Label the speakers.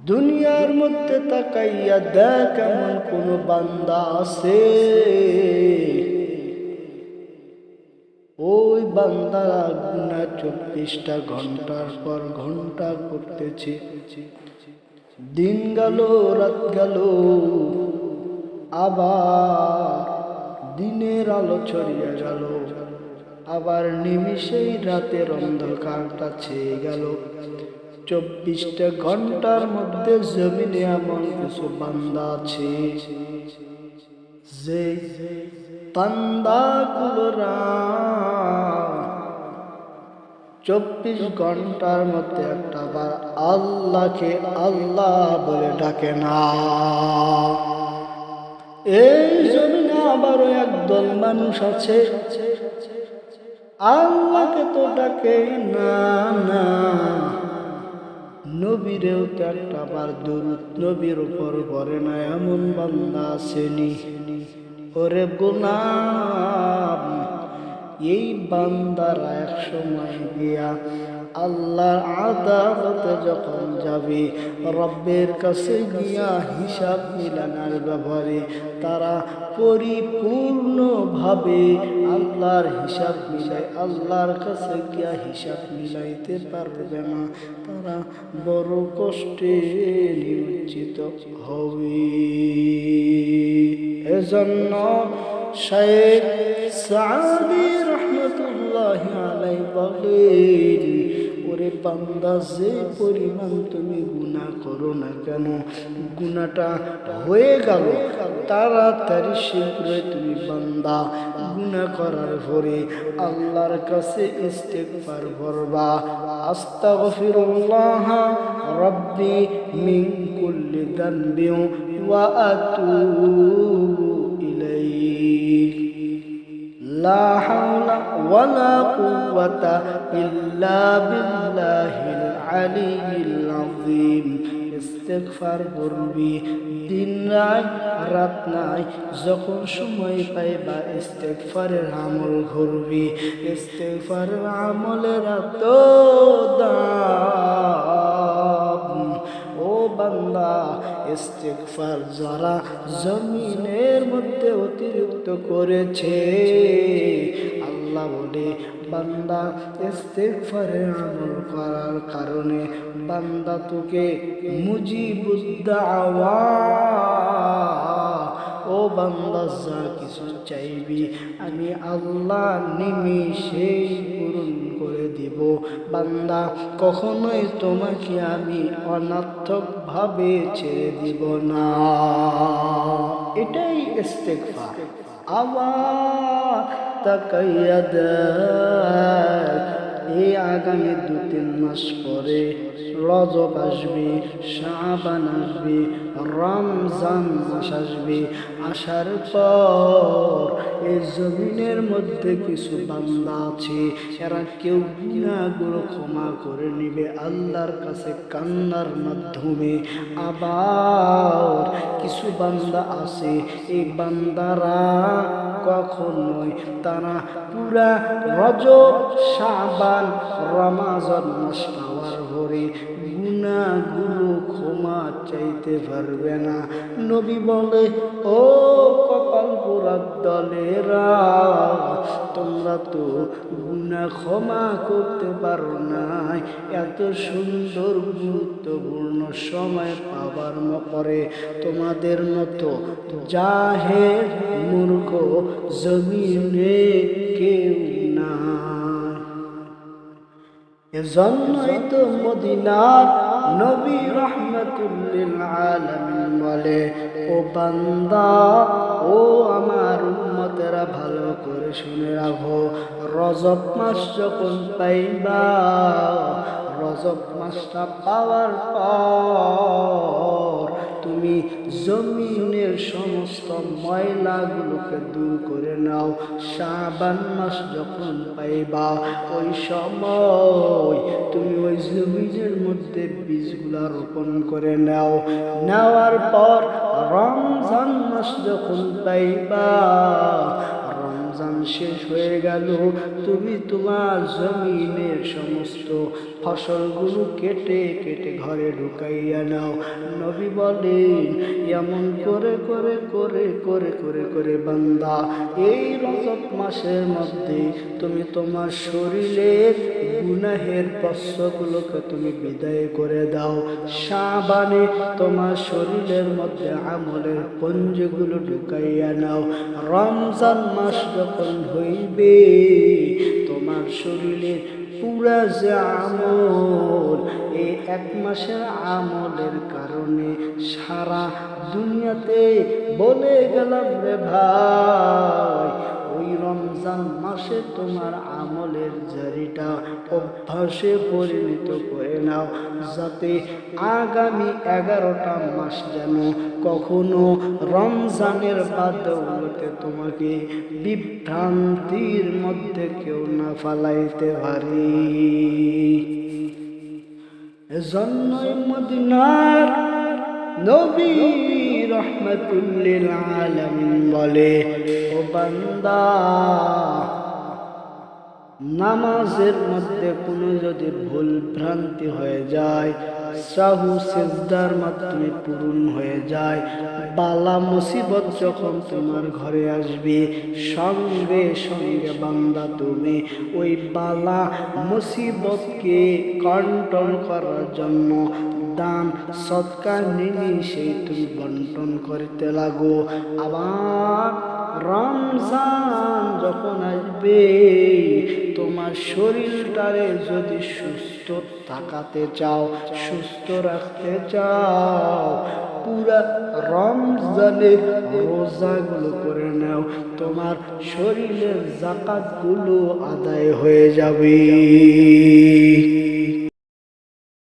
Speaker 1: দুনিয়ার মধ্যে তাকাইয়া দেখ এমন কোন বান্দা আছে ওই বান্দারা গুনাহ 24টা ঘন্টার পর ঘন্টা করতেছে, দিন গেল রাত গেল, আবার দিনের আলো ছড়িয়ে গেল, আবার নিমিষেই রাতের অন্ধকারটা ছেয়ে গেল। 24টা ঘন্টার মধ্যে জমিনে এমন কিছু বান্দা আছে যে বান্দাগুলোরা 24 ঘন্টার মধ্যে একটা বার আল্লাহকে আল্লাহ বলে ডাকে না। এই জমিনে আবারও একদল মানুষ আছে আল্লাহকে তো ডাকে না, না নবীরেও তো একটা বার দরুদ নবীর উপর পড়ে না, এমন বান্দা আসেনি। ওরে গোলাম, এই বান্দারা এক সময় গিয়া আল্লাহর আদালতে যখন যাবে, রব্বের কাছে গিয়া হিসাব মিলানোর ব্যাপারে তারা পরিপূর্ণভাবে আল্লাহর হিসাব মিলাই আল্লাহর কাছে গিয়া হিসাব মিলাইতে পারবে না, তারা বড় কষ্টে নিমজ্জিত হবে। এজন্য শাইখ সাদি রহমতুল্লাহি আলাইহি বলেন, ওরে বান্দা, যে পরিমাণ তুমি গুনাহ করো না কেন, গুনাহটা হয়ে গেল, তাড়াতাড়ি শীঘ্রই তুমি বান্দা গুনাহ করার পরে আল্লাহর কাছে ইস্তেগফার করবা, আস্তাগফিরুল্লাহ রাব্বি মিন কুল্লি যানবি ওয়া আতুবু ইলাইহি, লা হাওলা ওয়ালা কুওয়াতা ইল্লা বিল্লাহিল আলিয়্যিল আযীম। ইস্তেগফার করবি দিন রাত নাই, যখন সময় পাইবা ইস্তেগফারের আমল করবি। ইস্তেগফারের আমলের এত দাম ও বান্দা, ইস্তেগফার যারা জমিনের মধ্যে অতিরিক্ত করেছে, আল্লাহ বলে বান্দা ইস্তেগফারের আমল করার কারণে বান্দা তোকে মুজিবুদ দাওয়া, ও বান্দা যা কিছু চাইবি আমি আল্লাহ নিমিষেই পূরণ করে দিব। বান্দা, কখনোই তোমাকে আমি অনার্থক ভাবে ছেড়ে দিব না। এটাই ইস্তেগফার। আবার তাকাইয়া দেখ, এই আগামী 2-3 মাস পরে রজব আসবে, শাবান আসবে, রমজান মাস আসবে। আসার পর এই জমিনের মধ্যে কিছু বান্দা আছে, এরা কেউ গুনাহগুলো ক্ষমা করে নিবে আল্লাহর কাছে কান্নার মাধ্যমে। আবার কিছু বান্দা আছে, এই বান্দারা কখনোই তারা পুরা রজব, শাবান, রমজান মাস পাওয়ার পরে গুনাহগুলো ক্ষমা চাইতে পারবে না। নবী বলে, ও কপাল পোড়ার দলেরা, তোমরা তো গুনাহ ক্ষমা করতে পারো না, এত সুন্দর গুরুত্বপূর্ণ সময় পাবার পরে তোমাদের মতো জাহেল মূর্খ জমিনে কেউ না। এজন্যই তো মদিনার নবী রাহমাতুল লিল আলামিন বলে, ও বান্দা, ও আমার উম্মতেরা, ভালো করে শুনে রাখো, রজব মাস যখন পাইবা, রজব মাসটা পাওয়ার পর তুমি জমিনের সমস্ত ময়লাগুলোকে দূর করে নাও। শাবান মাস যখন পাইবা, ওই সময় তুমি ওই জমিনের মধ্যে বীজগুলা রোপণ করে নাও। নেওয়ার পর রমজান মাস যখন পাইবা, রমজান শেষ হয়ে গেল, তুমি তোমার জমিনের সমস্ত ফসলগুলো কেটে কেটে ঘরে ঢুকাইয়া নাও। নবী বলেন, এমন করে করে করে করে করে করে বান্দা এই রজব মাসের মধ্যে তুমি তোমার শরীরের গুনাহের প্রশ্নগুলোকে তুমি বিদায় করে দাও। শাবানে তোমার শরীরের মধ্যে আমলের পুঞ্জগুলো ঢুকাইয়া নাও। রমজান মাস যখন হইবে, তোমার শরীরের পুরা যে আমল, এই এক মাসের আমলের কারণে সারা দুনিয়াতে বলে গেলাম রে ভাই, ওই রমজান মাসে তোমার আমলের জারিটা অভ্যাসে পরিণত করে নাও, যাতে আগামী 11টা মাস যেন কখনো রমজানের বাদৌলতে তোমাকে বিভ্রান্তির মধ্যে কেউ না ফালাইতে পারি। এজন্যই মদিনার নবী রহমাতুল লিল আলামিন বলে, ও বান্দা, নামাজের মধ্যে কোনো যদি ভুল ভ্রান্তি হয়ে যায়, সাহু সিজদার মাধ্যমে পূরণ হয়ে যায়, বালা মুসিবত যখন তোমার ঘরে আসবে, সঙ্গে সঙ্গে বান্দা তুমি ওই বালা মুসিবতকে কন্ট্রোল করার জন্য দান সদকা নিয়ে সেই তুমি বন্টন করতে লাগো। আবার রমজান যখন আসবে, তোমার শরীরটারে যদি সুস্থ থাকাতে চাও, সুস্থ রাখতে চাও, পুরা রমজানের রোজাগুলো করে নাও, তোমার শরীরের যাকাতগুলো আদায় হয়ে যাবে।